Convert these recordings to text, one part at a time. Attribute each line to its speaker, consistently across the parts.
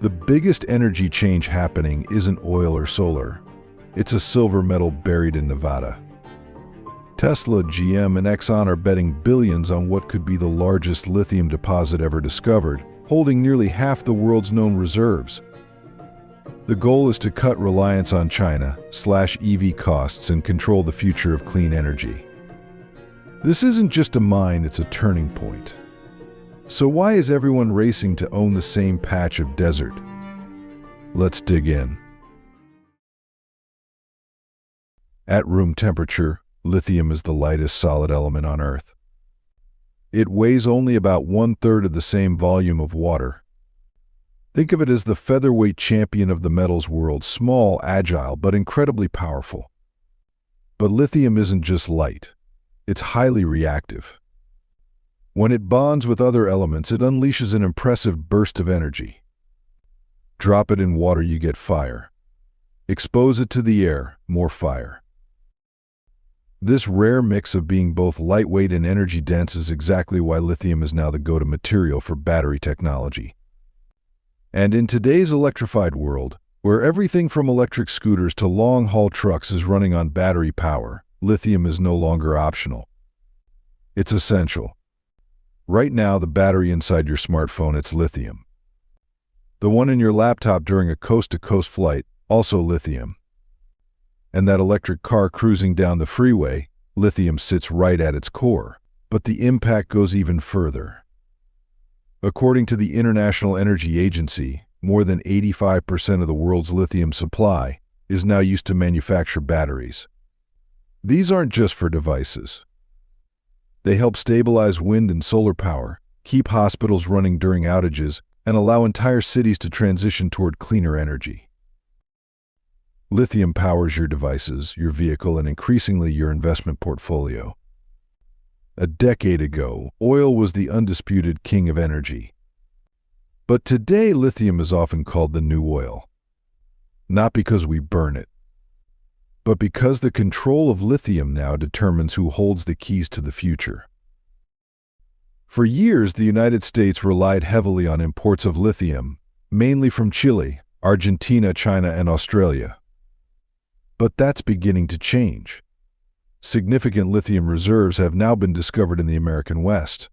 Speaker 1: The biggest energy change happening isn't oil or solar. It's a silver metal buried in Nevada. Tesla, GM, and Exxon are betting billions on what could be the largest lithium deposit ever discovered, holding nearly half the world's known reserves. The goal is to cut reliance on China, slash EV costs, and control the future of clean energy. This isn't just a mine, it's a turning point. So why is everyone racing to own the same patch of desert? Let's dig in. At room temperature, lithium is the lightest solid element on Earth. It weighs only about 1/3 of the same volume of water. Think of it as the featherweight champion of the metals world, small, agile, but incredibly powerful. But lithium isn't just light. It's highly reactive. When it bonds with other elements, it unleashes an impressive burst of energy. Drop it in water, you get fire. Expose it to the air, more fire. This rare mix of being both lightweight and energy-dense is exactly why lithium is now the go-to material for battery technology. And in today's electrified world, where everything from electric scooters to long-haul trucks is running on battery power, lithium is no longer optional. It's essential. Right now, the battery inside your smartphone, it's lithium. The one in your laptop during a coast-to-coast flight, also lithium. And that electric car cruising down the freeway, lithium sits right at its core. But the impact goes even further. According to the International Energy Agency, more than 85% of the world's lithium supply is now used to manufacture batteries. These aren't just for devices. They help stabilize wind and solar power, keep hospitals running during outages, and allow entire cities to transition toward cleaner energy. Lithium powers your devices, your vehicle, and increasingly your investment portfolio. A decade ago, oil was the undisputed king of energy. But today, lithium is often called the new oil. Not because we burn it, but because the control of lithium now determines who holds the keys to the future. For years, the United States relied heavily on imports of lithium, mainly from Chile, Argentina, China, and Australia. But that's beginning to change. Significant lithium reserves have now been discovered in the American West.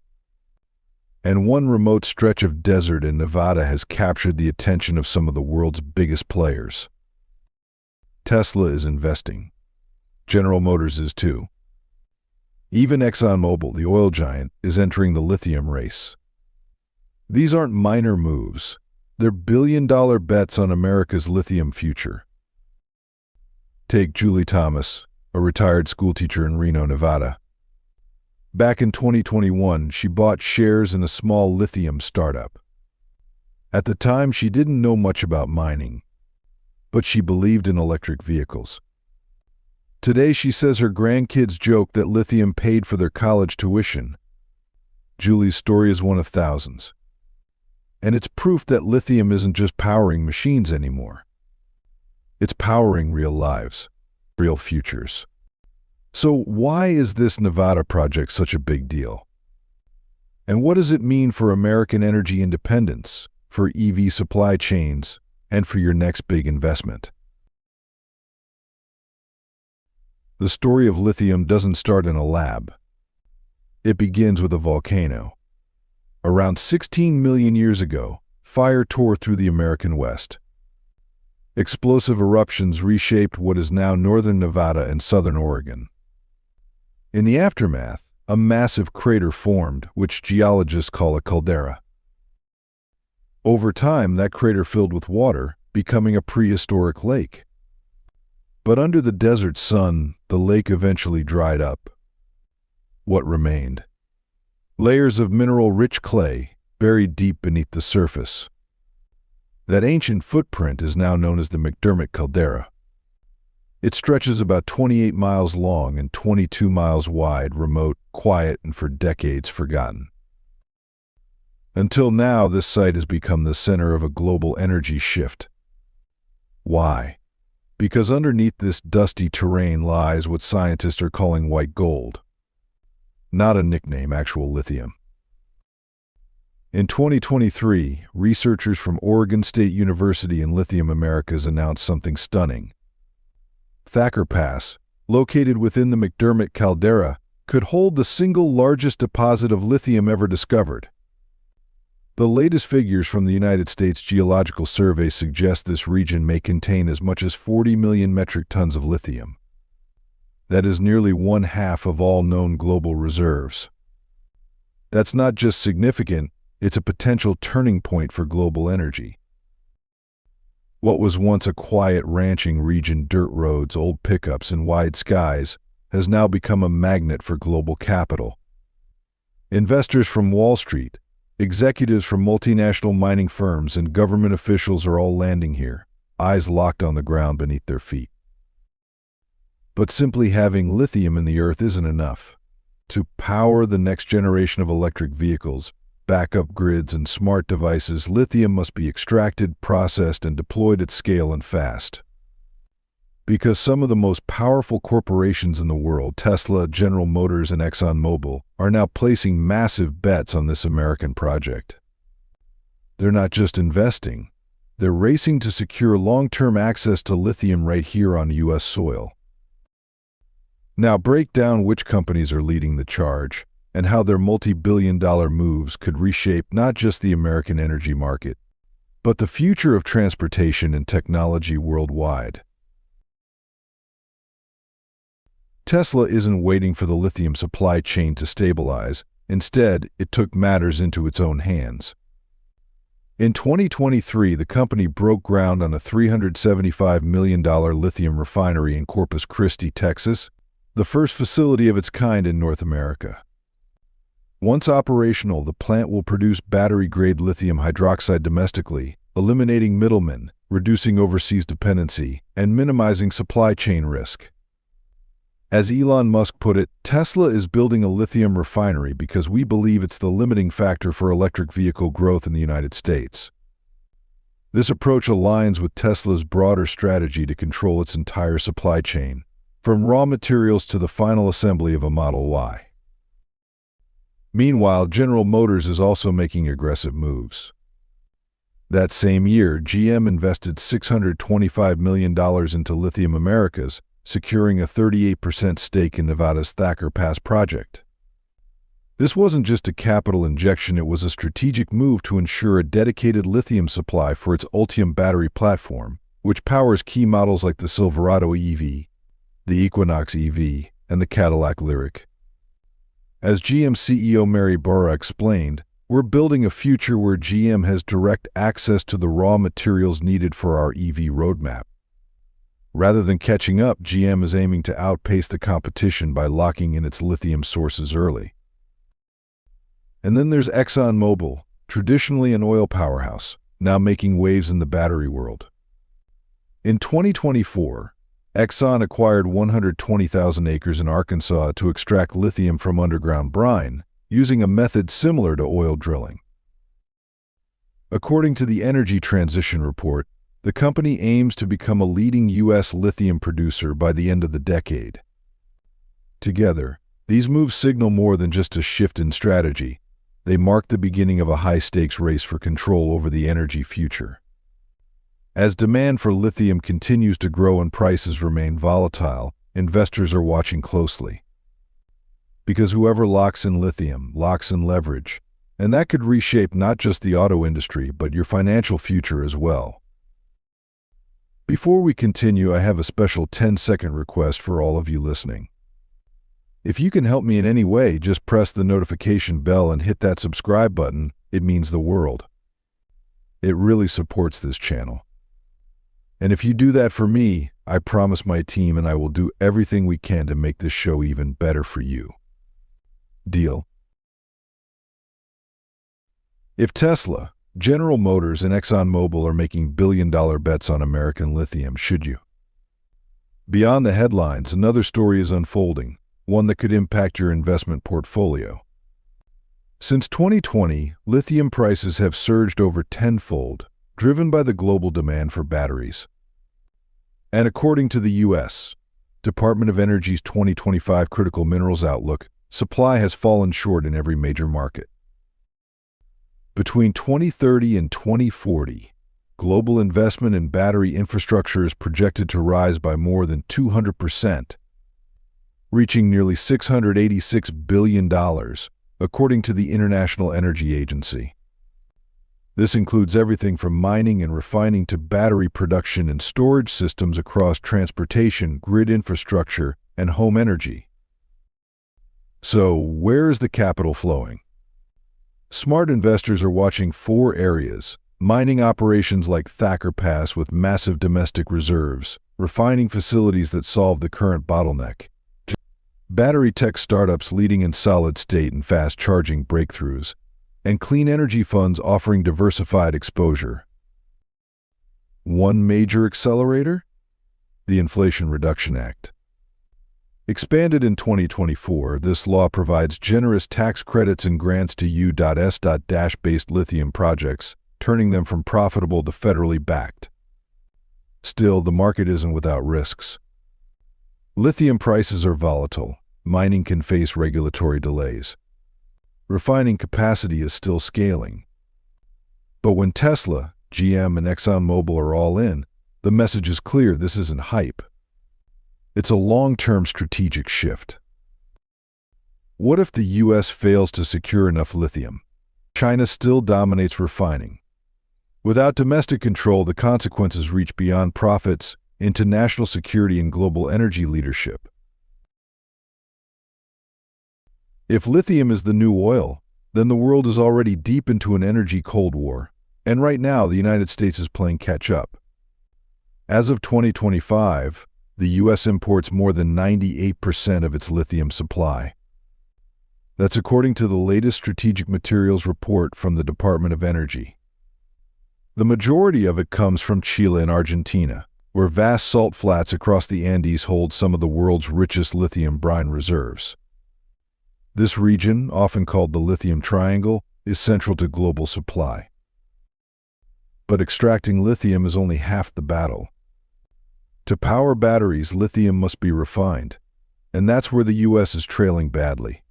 Speaker 1: And one remote stretch of desert in Nevada has captured the attention of some of the world's biggest players. Tesla is investing. General Motors is too. Even ExxonMobil, the oil giant, is entering the lithium race. These aren't minor moves. They're billion-dollar bets on America's lithium future. Take Julie Thomas, a retired schoolteacher in Reno, Nevada. Back in 2021, she bought shares in a small lithium startup. At the time, she didn't know much about mining, but she believed in electric vehicles. Today, she says her grandkids joke that lithium paid for their college tuition. Julie's story is one of thousands. And it's proof that lithium isn't just powering machines anymore. It's powering real lives, real futures. So why is this Nevada project such a big deal? And what does it mean for American energy independence, for EV supply chains, and for your next big investment? The story of lithium doesn't start in a lab. It begins with a volcano. Around 16 million years ago, fire tore through the American West. Explosive eruptions reshaped what is now northern Nevada and southern Oregon. In the aftermath, a massive crater formed, which geologists call a caldera. Over time, that crater filled with water, becoming a prehistoric lake. But under the desert sun, the lake eventually dried up. What remained? Layers of mineral-rich clay, buried deep beneath the surface. That ancient footprint is now known as the McDermott Caldera. It stretches about 28 miles long and 22 miles wide, remote, quiet, and for decades forgotten. Until now, this site has become the center of a global energy shift. Why? Because underneath this dusty terrain lies what scientists are calling white gold. Not a nickname, actual lithium. In 2023, researchers from Oregon State University and Lithium Americas announced something stunning. Thacker Pass, located within the McDermott caldera, could hold the single largest deposit of lithium ever discovered. The latest figures from the United States Geological Survey suggest this region may contain as much as 40 million metric tons of lithium. That is nearly 1/2 of all known global reserves. That's not just significant, it's a potential turning point for global energy. What was once a quiet ranching region, dirt roads, old pickups, and wide skies, has now become a magnet for global capital. Investors from Wall Street, executives from multinational mining firms, and government officials are all landing here, eyes locked on the ground beneath their feet. But simply having lithium in the earth isn't enough. To power the next generation of electric vehicles, backup grids, and smart devices, lithium must be extracted, processed, and deployed at scale and fast. Because some of the most powerful corporations in the world, Tesla, General Motors, and ExxonMobil, are now placing massive bets on this American project. They're not just investing, they're racing to secure long-term access to lithium right here on U.S. soil. Now break down which companies are leading the charge, and how their multi-billion-dollar moves could reshape not just the American energy market, but the future of transportation and technology worldwide. Tesla isn't waiting for the lithium supply chain to stabilize. Instead, it took matters into its own hands. In 2023, the company broke ground on a $375 million lithium refinery in Corpus Christi, Texas, the first facility of its kind in North America. Once operational, the plant will produce battery-grade lithium hydroxide domestically, eliminating middlemen, reducing overseas dependency, and minimizing supply chain risk. As Elon Musk put it, Tesla is building a lithium refinery because we believe it's the limiting factor for electric vehicle growth in the United States. This approach aligns with Tesla's broader strategy to control its entire supply chain, from raw materials to the final assembly of a Model Y. Meanwhile, General Motors is also making aggressive moves. That same year, GM invested $625 million into Lithium Americas, securing a 38% stake in Nevada's Thacker Pass project. This wasn't just a capital injection, it was a strategic move to ensure a dedicated lithium supply for its Ultium battery platform, which powers key models like the Silverado EV, the Equinox EV, and the Cadillac Lyriq. As GM CEO Mary Barra explained, we're building a future where GM has direct access to the raw materials needed for our EV roadmap. Rather than catching up, GM is aiming to outpace the competition by locking in its lithium sources early. And then there's ExxonMobil, traditionally an oil powerhouse, now making waves in the battery world. In 2024, Exxon acquired 120,000 acres in Arkansas to extract lithium from underground brine, using a method similar to oil drilling. According to the Energy Transition Report, the company aims to become a leading U.S. lithium producer by the end of the decade. Together, these moves signal more than just a shift in strategy. They mark the beginning of a high-stakes race for control over the energy future. As demand for lithium continues to grow and prices remain volatile, investors are watching closely. Because whoever locks in lithium locks in leverage, and that could reshape not just the auto industry but your financial future as well. Before we continue, I have a special 10-second request for all of you listening. If you can help me in any way, just press the notification bell and hit that subscribe button. It means the world. It really supports this channel. And if you do that for me, I promise my team and I will do everything we can to make this show even better for you. Deal? If Tesla, General Motors, and ExxonMobil are making billion-dollar bets on American lithium, should you? Beyond the headlines, another story is unfolding, one that could impact your investment portfolio. Since 2020, lithium prices have surged over tenfold, driven by the global demand for batteries. And according to the U.S. Department of Energy's 2025 Critical Minerals Outlook, supply has fallen short in every major market. Between 2030 and 2040, global investment in battery infrastructure is projected to rise by more than 200%, reaching nearly $686 billion, according to the International Energy Agency. This includes everything from mining and refining to battery production and storage systems across transportation, grid infrastructure, and home energy. So, where is the capital flowing? Smart investors are watching 4 areas: mining operations like Thacker Pass with massive domestic reserves, refining facilities that solve the current bottleneck, battery tech startups leading in solid-state and fast-charging breakthroughs, and clean energy funds offering diversified exposure. One major accelerator? The Inflation Reduction Act. Expanded in 2024, this law provides generous tax credits and grants to U.S.-based lithium projects, turning them from profitable to federally backed. Still, the market isn't without risks. Lithium prices are volatile. Mining can face regulatory delays. Refining capacity is still scaling. But when Tesla, GM, and ExxonMobil are all in, the message is clear: this isn't hype. It's a long-term strategic shift. What if the U.S. fails to secure enough lithium? China still dominates refining. Without domestic control, the consequences reach beyond profits into national security and global energy leadership. If lithium is the new oil, then the world is already deep into an energy Cold War, and right now the United States is playing catch-up. As of 2025, the U.S. imports more than 98% of its lithium supply. That's according to the latest Strategic Materials report from the Department of Energy. The majority of it comes from Chile and Argentina, where vast salt flats across the Andes hold some of the world's richest lithium brine reserves. This region, often called the Lithium Triangle, is central to global supply. But extracting lithium is only half the battle. To power batteries, lithium must be refined, and that's where the U.S. is trailing badly.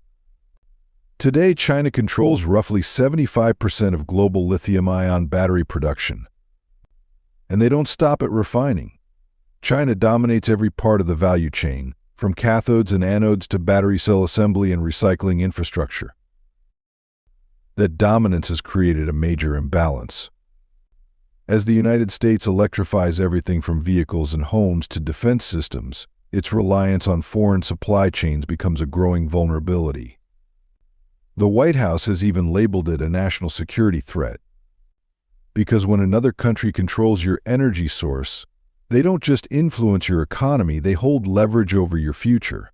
Speaker 1: Today, China controls roughly 75% of global lithium-ion battery production. And they don't stop at refining. China dominates every part of the value chain, from cathodes and anodes to battery cell assembly and recycling infrastructure. That dominance has created a major imbalance. As the United States electrifies everything from vehicles and homes to defense systems, its reliance on foreign supply chains becomes a growing vulnerability. The White House has even labeled it a national security threat. Because when another country controls your energy source, they don't just influence your economy, they hold leverage over your future.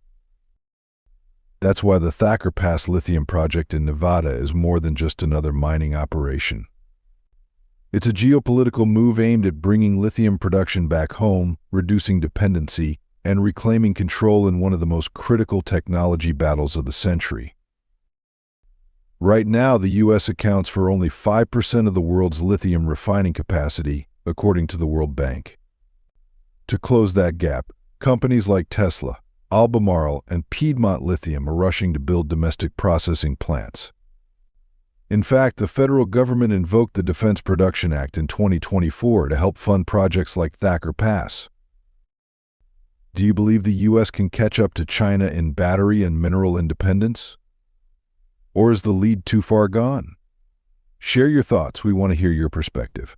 Speaker 1: That's why the Thacker Pass lithium project in Nevada is more than just another mining operation. It's a geopolitical move aimed at bringing lithium production back home, reducing dependency, and reclaiming control in one of the most critical technology battles of the century. Right now, the U.S. accounts for only 5% of the world's lithium refining capacity, according to the World Bank. To close that gap, companies like Tesla, Albemarle, and Piedmont Lithium are rushing to build domestic processing plants. In fact, the federal government invoked the Defense Production Act in 2024 to help fund projects like Thacker Pass. Do you believe the U.S. can catch up to China in battery and mineral independence? Or is the lead too far gone? Share your thoughts. We want to hear your perspective.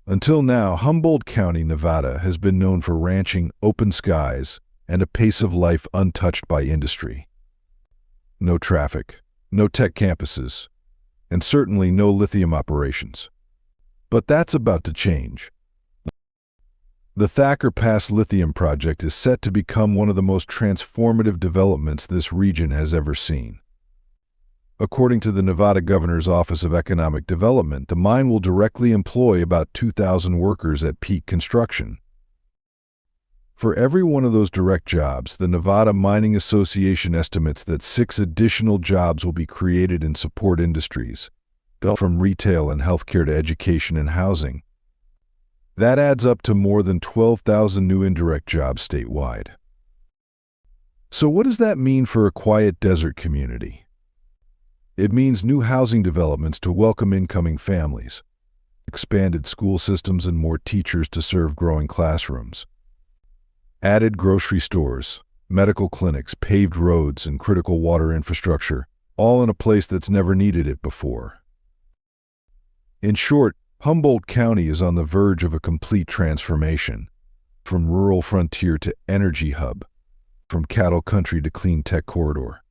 Speaker 1: Until now, Humboldt County, Nevada, has been known for ranching, open skies, and a pace of life untouched by industry. No traffic, no tech campuses, and certainly no lithium operations. But that's about to change. The Thacker Pass lithium project is set to become one of the most transformative developments this region has ever seen. According to the Nevada Governor's Office of Economic Development, the mine will directly employ about 2,000 workers at peak construction. For every one of those direct jobs, the Nevada Mining Association estimates that 6 additional jobs will be created in support industries, from retail and healthcare to education and housing. That adds up to more than 12,000 new indirect jobs statewide. So what does that mean for a quiet desert community? It means new housing developments to welcome incoming families, expanded school systems and more teachers to serve growing classrooms, added grocery stores, medical clinics, paved roads, and critical water infrastructure, all in a place that's never needed it before. In short, Humboldt County is on the verge of a complete transformation, from rural frontier to energy hub, from cattle country to clean tech corridor.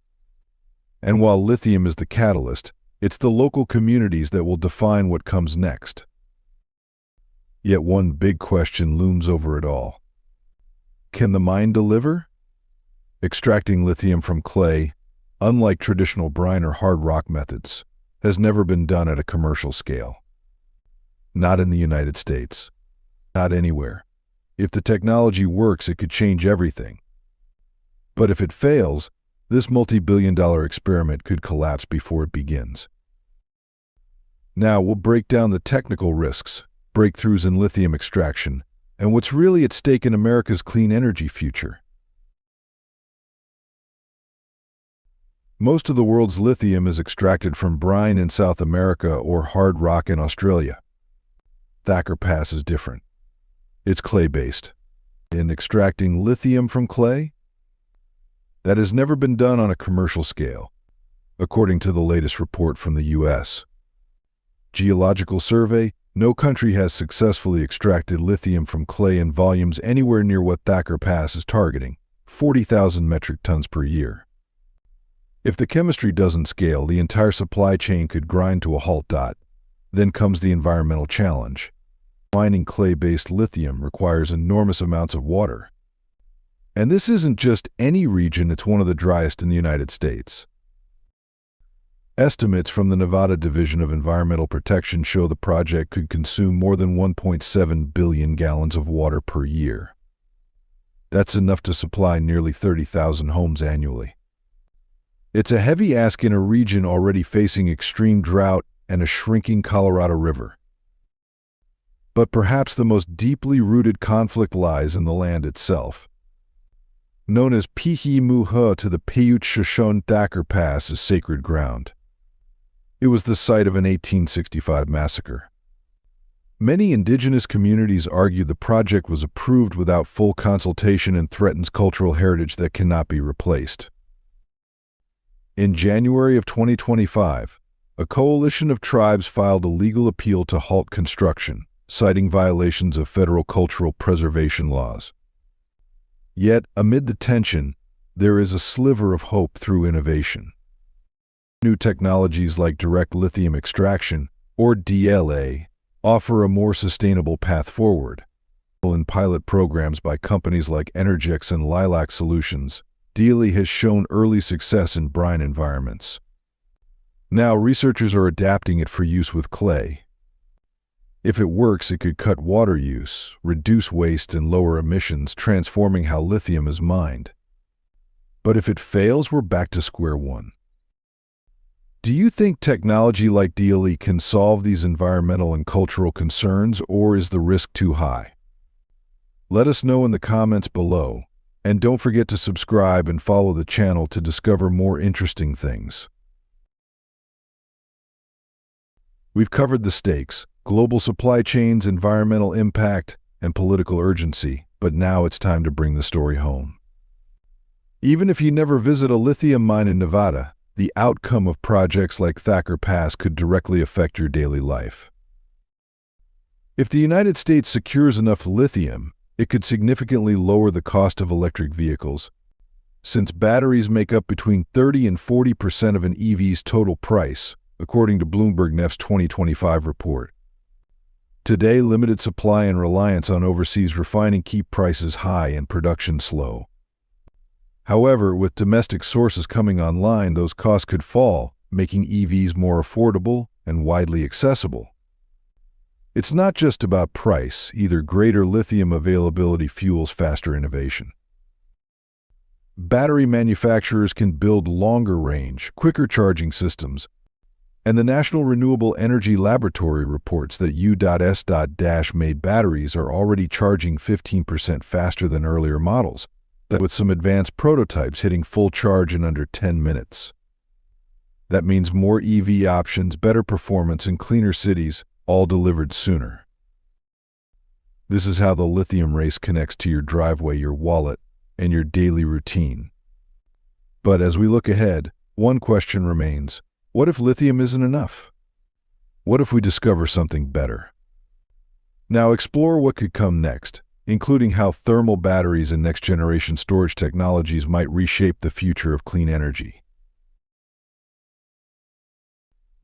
Speaker 1: And while lithium is the catalyst, it's the local communities that will define what comes next. Yet one big question looms over it all. Can the mine deliver? Extracting lithium from clay, unlike traditional brine or hard rock methods, has never been done at a commercial scale. Not in the United States. Not anywhere. If the technology works, it could change everything. But if it fails, this multi-billion-dollar experiment could collapse before it begins. Now we'll break down the technical risks, breakthroughs in lithium extraction, and what's really at stake in America's clean energy future. Most of the world's lithium is extracted from brine in South America or hard rock in Australia. Thacker Pass is different. It's clay-based. In extracting lithium from clay, that has never been done on a commercial scale, according to the latest report from the U.S. Geological Survey. No country has successfully extracted lithium from clay in volumes anywhere near what Thacker Pass is targeting, 40,000 metric tons per year. If the chemistry doesn't scale, the entire supply chain could grind to a halt. Then comes the environmental challenge. Mining clay-based lithium requires enormous amounts of water. And this isn't just any region, it's one of the driest in the United States. Estimates from the Nevada Division of Environmental Protection show the project could consume more than 1.7 billion gallons of water per year. That's enough to supply nearly 30,000 homes annually. It's a heavy ask in a region already facing extreme drought and a shrinking Colorado River. But perhaps the most deeply rooted conflict lies in the land itself. Known as Pihi Muha to the Paiute Shoshone, Thacker Pass is sacred ground. It was the site of an 1865 massacre. Many indigenous communities argue the project was approved without full consultation and threatens cultural heritage that cannot be replaced. In January of 2025, a coalition of tribes filed a legal appeal to halt construction, citing violations of federal cultural preservation laws. Yet, amid the tension, there is a sliver of hope through innovation. New technologies like direct lithium extraction, or DLA, offer a more sustainable path forward. In pilot programs by companies like Energex and Lilac Solutions, DLA has shown early success in brine environments. Now researchers are adapting it for use with clay. If it works, it could cut water use, reduce waste, and lower emissions, transforming how lithium is mined. But if it fails, we're back to square one. Do you think technology like DLE can solve these environmental and cultural concerns, or is the risk too high? Let us know in the comments below, and don't forget to subscribe and follow the channel to discover more interesting things. We've covered the stakes, global supply chains, environmental impact, and political urgency, but now it's time to bring the story home. Even if you never visit a lithium mine in Nevada, the outcome of projects like Thacker Pass could directly affect your daily life. If the United States secures enough lithium, it could significantly lower the cost of electric vehicles, since batteries make up between 30 and 40% of an EV's total price, according to Bloomberg Neff's 2025 report. Today, limited supply and reliance on overseas refining keep prices high and production slow. However, with domestic sources coming online, those costs could fall, making EVs more affordable and widely accessible. It's not just about price, either. Greater lithium availability fuels faster innovation. Battery manufacturers can build longer range, quicker charging systems, and the National Renewable Energy Laboratory reports that U.S.-made batteries are already charging 15% faster than earlier models, with some advanced prototypes hitting full charge in under 10 minutes. That means more EV options, better performance, and cleaner cities, all delivered sooner. This is how the lithium race connects to your driveway, your wallet, and your daily routine. But as we look ahead, one question remains: what if lithium isn't enough? What if we discover something better? Now explore what could come next, including how thermal batteries and next-generation storage technologies might reshape the future of clean energy.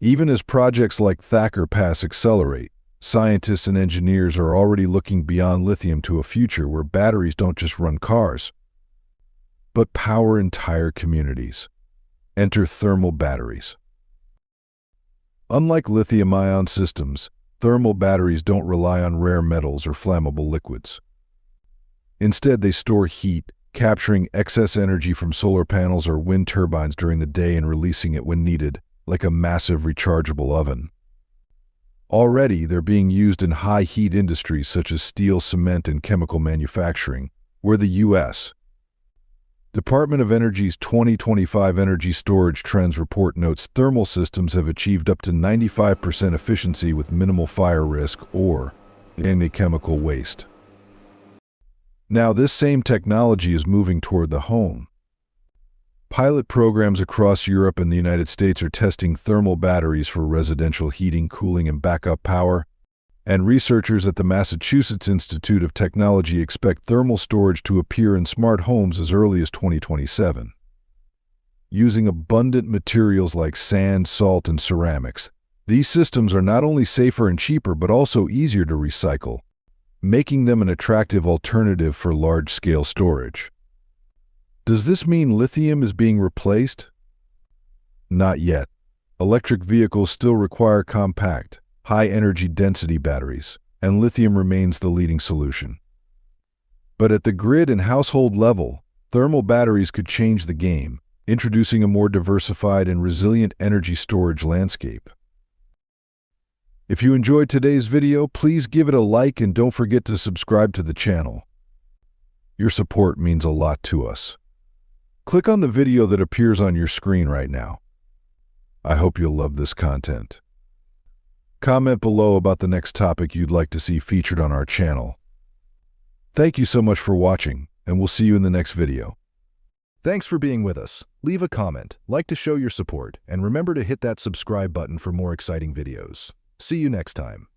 Speaker 1: Even as projects like Thacker Pass accelerate, scientists and engineers are already looking beyond lithium to a future where batteries don't just run cars, but power entire communities. Enter thermal batteries. Unlike lithium-ion systems, thermal batteries don't rely on rare metals or flammable liquids. Instead, they store heat, capturing excess energy from solar panels or wind turbines during the day and releasing it when needed, like a massive rechargeable oven. Already, they're being used in high-heat industries such as steel, cement, and chemical manufacturing, where the U.S. Department of Energy's 2025 Energy Storage Trends Report notes thermal systems have achieved up to 95% efficiency with minimal fire risk or any chemical waste. Now, this same technology is moving toward the home. Pilot programs across Europe and the United States are testing thermal batteries for residential heating, cooling, and backup power, and researchers at the Massachusetts Institute of Technology expect thermal storage to appear in smart homes as early as 2027. Using abundant materials like sand, salt, and ceramics, these systems are not only safer and cheaper but also easier to recycle, making them an attractive alternative for large-scale storage. Does this mean lithium is being replaced? Not yet. Electric vehicles still require compact, high-energy density batteries, and lithium remains the leading solution. But at the grid and household level, thermal batteries could change the game, introducing a more diversified and resilient energy storage landscape. If you enjoyed today's video, please give it a like and don't forget to subscribe to the channel. Your support means a lot to us. Click on the video that appears on your screen right now. I hope you'll love this content. Comment below about the next topic you'd like to see featured on our channel. Thank you so much for watching, and we'll see you in the next video.
Speaker 2: Thanks for being with us. Leave a comment, like to show your support, and remember to hit that subscribe button for more exciting videos. See you next time.